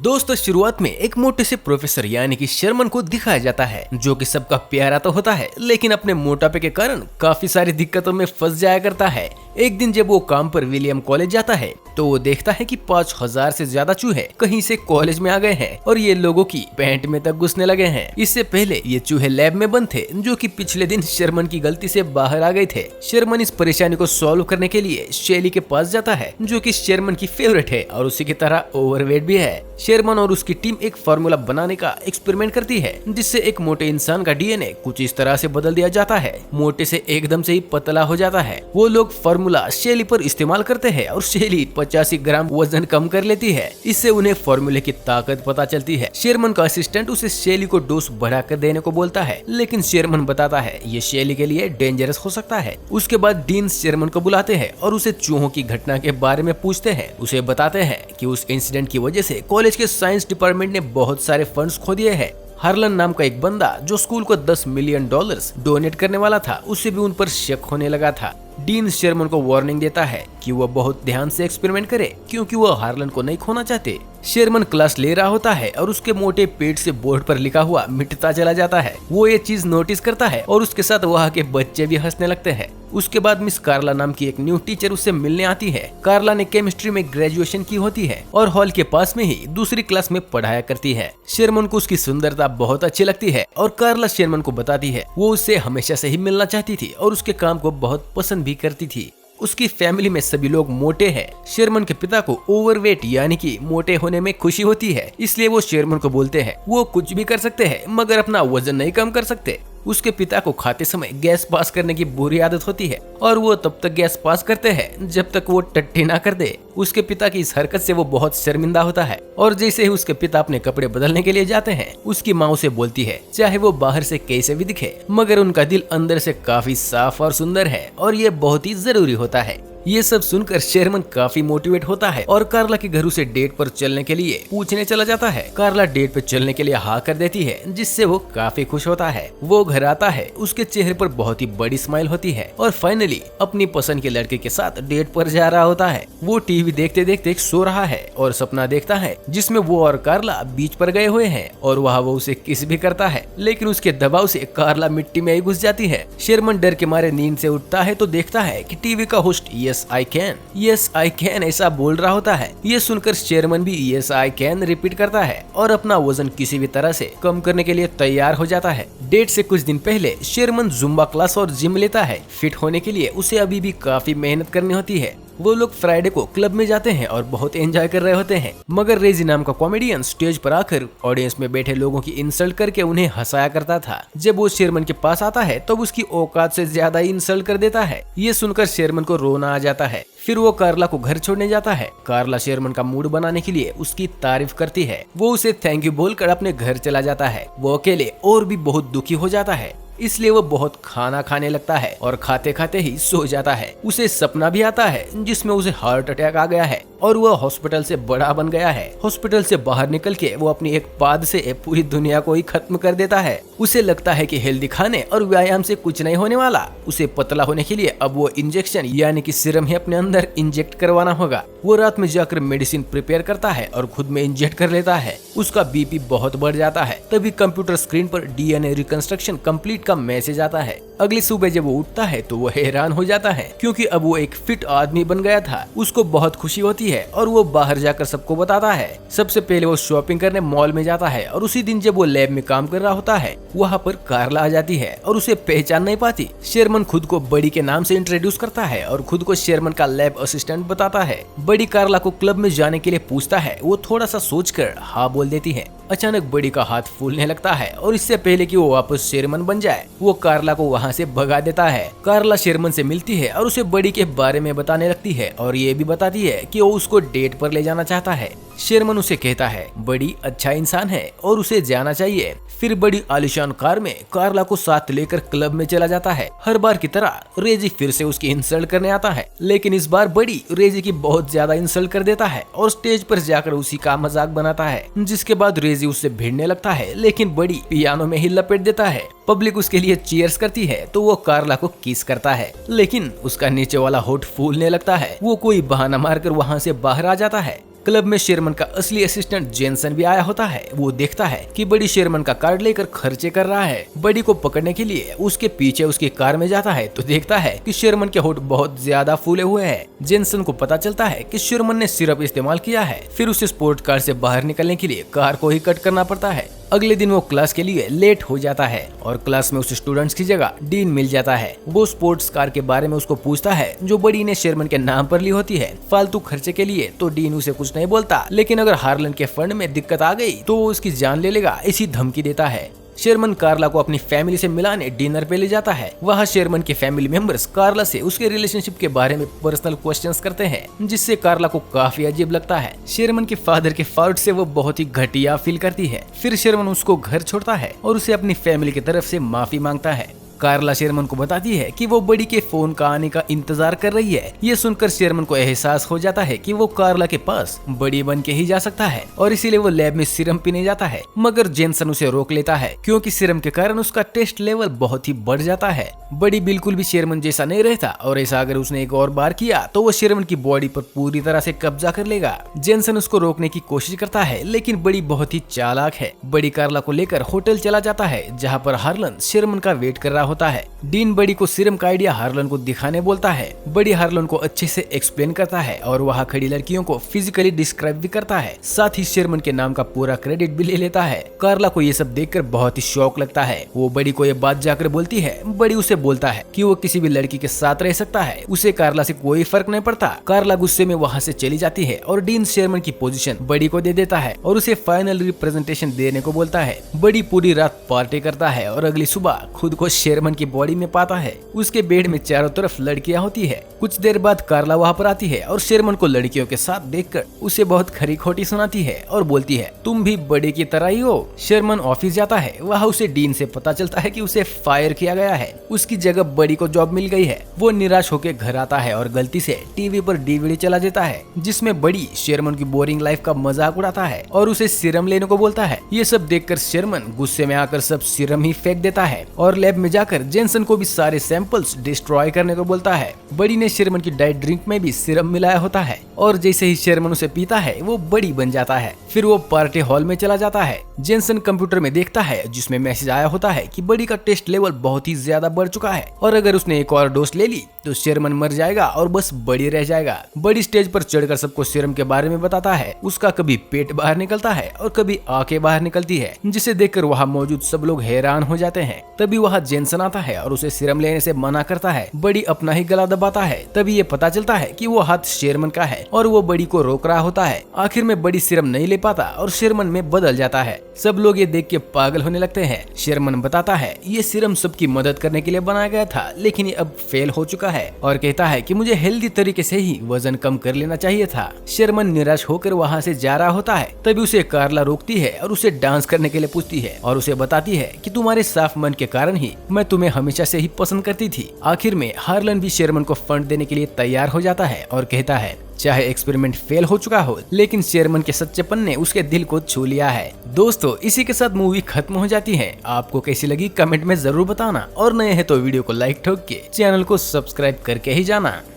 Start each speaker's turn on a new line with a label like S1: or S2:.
S1: दोस्तों, शुरुआत में एक मोटे से प्रोफेसर यानी कि शर्मन को दिखाया जाता है, जो कि सबका प्यारा तो होता है, लेकिन अपने मोटापे के कारण काफी सारी दिक्कतों में फंस जाया करता है। एक दिन जब वो काम पर विलियम कॉलेज जाता है तो वो देखता है कि 5000 से ज्यादा चूहे कहीं से कॉलेज में आ गए हैं और ये लोगों की पैंट में तक घुसने लगे हैं। इससे पहले ये चूहे लैब में बंद थे, जो कि पिछले दिन शर्मन की गलती से बाहर आ गए थे। शर्मन इस परेशानी को सॉल्व करने के लिए शेली के पास जाता है, जो कि शर्मन की फेवरेट है और उसी की तरह ओवरवेट भी है। शर्मन और उसकी टीम एक फार्मूला बनाने का एक्सपेरिमेंट करती है, जिससे एक मोटे इंसान का डीएनए कुछ इस तरह से बदल दिया जाता है, मोटे से एकदम से ही पतला हो जाता है। वो लोग फार्मूला शेली पर इस्तेमाल करते हैं और शेली 85 ग्राम वजन कम कर लेती है। इससे उन्हें फार्मूले की ताकत पता चलती है। शेरमन का असिस्टेंट उसे शेली को डोज बढ़ाकर देने को बोलता है, लेकिन शेरमन बताता है ये शेली के लिए डेंजरस हो सकता है। उसके बाद डीन शेरमन को बुलाते हैं और उसे चूहों की घटना के बारे में पूछते हैं। उसे बताते हैं कि उस इंसिडेंट की वजह से कॉलेज के साइंस डिपार्टमेंट ने बहुत सारे फंड्स खो दिए हैं। हार्लन नाम का एक बंदा जो स्कूल को $10 मिलियन डोनेट करने वाला था, उससे भी उन पर शक होने लगा था। डीन शेरमन को वार्निंग देता है कि वह बहुत ध्यान से एक्सपेरिमेंट करे, क्योंकि वह हार्लन को नहीं खोना चाहते। शेरमन क्लास ले रहा होता है और उसके मोटे पेट से बोर्ड पर लिखा हुआ मिटता चला जाता है। वो ये चीज नोटिस करता है और उसके साथ वहाँ के बच्चे भी हंसने लगते हैं। उसके बाद मिस कार्ला नाम की एक न्यू टीचर उससे मिलने आती है। कार्ला ने केमिस्ट्री में ग्रेजुएशन की होती है और हॉल के पास में ही दूसरी क्लास में पढ़ाया करती है। शेरमन को उसकी सुंदरता बहुत अच्छी लगती है और कार्ला शेरमन को बताती है वो उससे हमेशा से ही मिलना चाहती थी और उसके काम को बहुत पसंद भी करती थी। उसकी फैमिली में सभी लोग मोटे हैं। शेरमन के पिता को ओवरवेट यानी कि मोटे होने में खुशी होती है, इसलिए वो शेरमन को बोलते हैं वो कुछ भी कर सकते हैं मगर अपना वजन नहीं कम कर सकते। उसके पिता को खाते समय गैस पास करने की बुरी आदत होती है और वो तब तक गैस पास करते हैं जब तक वो टट्टी ना कर दे। उसके पिता की इस हरकत से वो बहुत शर्मिंदा होता है और जैसे ही उसके पिता अपने कपड़े बदलने के लिए जाते हैं, उसकी माँ उसे बोलती है चाहे वो बाहर से कैसे भी दिखे मगर उनका दिल अंदर से काफी साफ और सुंदर है और ये बहुत ही जरूरी होता है। ये सब सुनकर शेरमन काफी मोटिवेट होता है और कार्ला के घर उसे डेट पर चलने के लिए पूछने चला जाता है। कार्ला डेट पर चलने के लिए हाँ कर देती है, जिससे वो काफी खुश होता है। वो घर आता है, उसके चेहरे पर बहुत ही बड़ी स्माइल होती है और फाइनली अपनी पसंद के लड़के के साथ डेट पर जा रहा होता है। वो टीवी देखते देखते सो रहा है और सपना देखता है जिसमें वो और कार्ला बीच पर गए हुए हैं और वहाँ वो उसे किस भी करता है, लेकिन उसके दबाव से कार्ला मिट्टी में ही घुस जाती है। शेरमन डर के मारे नींद से उठता है तो देखता है कि टीवी का होस्ट यस आई कैन ऐसा बोल रहा होता है। ये सुनकर शेरमन भी यस आई कैन रिपीट करता है और अपना वजन किसी भी तरह से कम करने के लिए तैयार हो जाता है। डेट से कुछ दिन पहले शेरमन जुम्बा क्लास और जिम लेता है। फिट होने के लिए उसे अभी भी काफी मेहनत करनी होती है। वो लोग फ्राइडे को क्लब में जाते हैं और बहुत एंजॉय कर रहे होते हैं, मगर रेजी नाम का कॉमेडियन स्टेज पर आकर ऑडियंस में बैठे लोगों की इंसल्ट करके उन्हें हंसाया करता था। जब वो शेरमन के पास आता है तो उसकी औकात से ज्यादा इंसल्ट कर देता है। ये सुनकर शेरमन को रोना आ जाता है। फिर वो कार्ला को घर छोड़ने जाता है। कार्ला शेरमन का मूड बनाने के लिए उसकी तारीफ करती है। वो उसे थैंक यू बोलकर अपने घर चला जाता है। वो अकेले और भी बहुत दुखी हो जाता है, इसलिए वो बहुत खाना खाने लगता है और खाते खाते ही सो जाता है। उसे सपना भी आता है जिसमें उसे हार्ट अटैक आ गया है और वह हॉस्पिटल से बड़ा बन गया है। हॉस्पिटल से बाहर निकल के वो अपनी एक पाद से पूरी दुनिया को ही खत्म कर देता है। उसे लगता है कि हेल्दी खाने और व्यायाम से कुछ नहीं होने वाला। उसे पतला होने के लिए अब वो इंजेक्शन यानी कि सीरम ही अपने अंदर इंजेक्ट करवाना होगा। वो रात में जाकर मेडिसिन प्रिपेयर करता है और खुद में इंजेक्ट कर लेता है। उसका बीपी बहुत बढ़ जाता है। तभी कंप्यूटर स्क्रीन पर डीएनए रिकंस्ट्रक्शन कंप्लीट का मैसेज आता है। अगली सुबह जब वो उठता है तो वो हैरान हो जाता है, क्योंकि अब वो एक फिट आदमी बन गया था। उसको बहुत खुशी होती है और वो बाहर जाकर सबको बताता है। सबसे पहले वो शॉपिंग करने मॉल में जाता है और उसी दिन जब वो लैब में काम कर रहा होता है, वहाँ पर कार्ला आ जाती है और उसे पहचान नहीं पाती। शेरमन खुद को बड़ी के नाम से इंट्रोड्यूस करता है और खुद को शेरमन का लैब असिस्टेंट बताता है। बड़ी कार्ला को क्लब में जाने के लिए पूछता है। वो थोड़ा सा सोचकर हाँ बोल देती है। अचानक बड़ी का हाथ फूलने लगता है और इससे पहले कि वो वापस शेरमन बन जाए, वो कार्ला को वहाँ से भगा देता है। कार्ला शेरमन से मिलती है और उसे बड़ी के बारे में बताने लगती है और ये भी बताती है कि वो उसको डेट पर ले जाना चाहता है। शेरमन उसे कहता है बड़ी अच्छा इंसान है और उसे जाना चाहिए। फिर बड़ी आलिशान कार में कार्ला को साथ लेकर क्लब में चला जाता है। हर बार की तरह रेजी फिर से उसकी इंसल्ट करने आता है, लेकिन इस बार बड़ी रेजी की बहुत ज्यादा इंसल्ट कर देता है और स्टेज पर जाकर उसी का मजाक बनाता है, जिसके बाद रेजी उससे भिड़ने लगता है, लेकिन बड़ी पियानो में ही लपेट देता है। पब्लिक उसके लिए चीयर्स करती है तो वो कार्ला को किस करता है, लेकिन उसका नीचे वाला होठ फूलने लगता है। वो कोई बहाना मारकर वहाँ से बाहर आ जाता है। क्लब में शेरमन का असली असिस्टेंट जेनसन भी आया होता है। वो देखता है कि बड़ी शेरमन का कार्ड लेकर खर्चे कर रहा है। बड़ी को पकड़ने के लिए उसके पीछे उसकी कार में जाता है तो देखता है कि शेरमन के होठ बहुत ज्यादा फूले हुए हैं। जेनसन को पता चलता है कि शेरमन ने सिरप इस्तेमाल किया है। फिर उसे स्पोर्ट कार से बाहर निकलने के लिए कार को ही कट करना पड़ता है। अगले दिन वो क्लास के लिए लेट हो जाता है और क्लास में उसे स्टूडेंट्स की जगह डीन मिल जाता है। वो स्पोर्ट्स कार के बारे में उसको पूछता है जो बड़ी ने शेरमन के नाम पर ली होती है फालतू खर्चे के लिए। तो डीन उसे कुछ नहीं बोलता, लेकिन अगर हार्लन के फंड में दिक्कत आ गई तो वो उसकी जान ले लेगा, इसी धमकी देता है। शेरमन कार्ला को अपनी फैमिली से मिलाने डिनर पे ले जाता है। वहाँ शेरमन के फैमिली मेंबर्स कार्ला से उसके रिलेशनशिप के बारे में पर्सनल क्वेश्चंस करते हैं, जिससे कार्ला को काफी अजीब लगता है। शेरमन के फादर के फॉल्ट से वो बहुत ही घटिया फील करती है। फिर शेरमन उसको घर छोड़ता है और उसे अपनी फैमिली की तरफ से माफी मांगता है। कार्ला शेरमन को बताती है कि वो बड़ी के फोन का आने का इंतजार कर रही है। ये सुनकर शेरमन को एहसास हो जाता है कि वो कार्ला के पास बड़ी बन के ही जा सकता है और इसीलिए वो लैब में सीरम पीने जाता है, मगर जेनसन उसे रोक लेता है क्योंकि सीरम के कारण उसका टेस्ट लेवल बहुत ही बढ़ जाता है। बड़ी बिल्कुल भी शेरमन जैसा नहीं रहता और ऐसा अगर उसने एक और बार किया तो वो शेरमन की बॉडी पर पूरी तरह से कब्जा कर लेगा। जेनसन उसको रोकने की कोशिश करता है, लेकिन बड़ी बहुत ही चालाक है। बड़ी कार्ला को लेकर होटल चला जाता है जहाँ पर हार्लन शेरमन का वेट कर रहा होता है। डीन बड़ी को सीरम का आइडिया हार्लन को दिखाने बोलता है। बड़ी हार्लन को अच्छे से एक्सप्लेन करता है और वहाँ खड़ी लड़कियों को फिजिकली डिस्क्राइब भी करता है। साथ ही शेरमन के नाम का पूरा क्रेडिट भी ले लेता है। कार्ला को ये सब देखकर बहुत ही शौक लगता है। वो बड़ी को ये बात जाकर बोलती है। बड़ी उसे बोलता है कि वो किसी भी लड़की के साथ रह सकता है, उसे कार्ला से कोई फर्क नहीं पड़ता। कार्ला गुस्से में वहाँ से चली जाती है और डीन शेरमन की पोजीशन बड़ी को दे देता है और उसे फाइनल रिप्रेजेंटेशन देने को बोलता है। बड़ी पूरी रात पार्टी करता है और अगली सुबह खुद को शेरमन की बॉडी में पाता है। उसके बेड में चारों तरफ लड़कियां होती है। कुछ देर बाद कार्ला वहाँ पर आती है और शेरमन को लड़कियों के साथ देखकर उसे बहुत खरी खोटी सुनाती है और बोलती है तुम भी बड़े की तरह ही हो। शेरमन ऑफिस जाता है। वहाँ उसे डीन से पता चलता है कि उसे फायर किया गया है, उसकी जगह बड़ी को जॉब मिल गई है। वो निराश होकर घर आता है और गलती से टीवी पर डीवीडी चला देता है जिसमें बड़ी शेरमन की बोरिंग लाइफ का मजाक उड़ाता है और उसे सीरम लेने को बोलता है। ये सब देखकर शेरमन गुस्से में आकर सब सीरम ही फेंक देता है और लैब में जाकर जेनसन को भी सारे सैंपल्स डिस्ट्रॉय करने को बोलता है। बड़ी ने शेरमन की डाइट ड्रिंक में भी सीरम मिलाया होता है और जैसे ही शेरमन उसे पीता है वो बड़ी बन जाता है। फिर वो पार्टी हॉल में चला जाता है। जेनसन कंप्यूटर में देखता है जिसमें मैसेज आया होता है कि बड़ी का टेस्ट लेवल बहुत ही ज्यादा बढ़ चुका है और अगर उसने एक और डोज ले ली तो शेरमन मर जाएगा और बस बड़ी रह जाएगा। बड़ी स्टेज पर चढ़कर सबको सीरम के बारे में बताता है। उसका कभी पेट बाहर निकलता है और कभी आंखें बाहर निकलती है, जिसे देखकर वहाँ मौजूद सब लोग हैरान हो जाते हैं। तभी वहाँ जेनसन आता है और उसे सीरम लेने से मना करता है। बड़ी अपना ही गला दबाता है। तभी ये पता चलता है कि वो हाथ शेरमन का है और वो बड़ी को रोक रहा होता है। आखिर में बड़ी सीरम नहीं ले पाता और शेरमन में बदल जाता है। सब लोग ये देख के पागल होने लगते हैं। शेरमन बताता है ये सीरम सबकी मदद करने के लिए बनाया गया था, लेकिन ये अब फेल हो चुका है और कहता है कि मुझे हेल्दी तरीके से ही वजन कम कर लेना चाहिए था। शेरमन निराश होकर वहाँ से जा रहा होता है। तभी उसे कार्ला रोकती है और उसे डांस करने के लिए पूछती है और उसे बताती है कि तुम्हारे साफ मन के कारण ही मैं तुम्हें हमेशा से ही पसंद करती थी। आखिर में हार्लन भी शेरमन को फंड देने के लिए तैयार हो जाता है और कहता है चाहे एक्सपेरिमेंट फेल हो चुका हो, लेकिन शेरमन के सच्चेपन ने उसके दिल को छू लिया है। दोस्तों, इसी के साथ मूवी खत्म हो जाती है। आपको कैसी लगी कमेंट में जरूर बताना और नए हैं तो वीडियो को लाइक ठोक के चैनल को सब्सक्राइब करके ही जाना।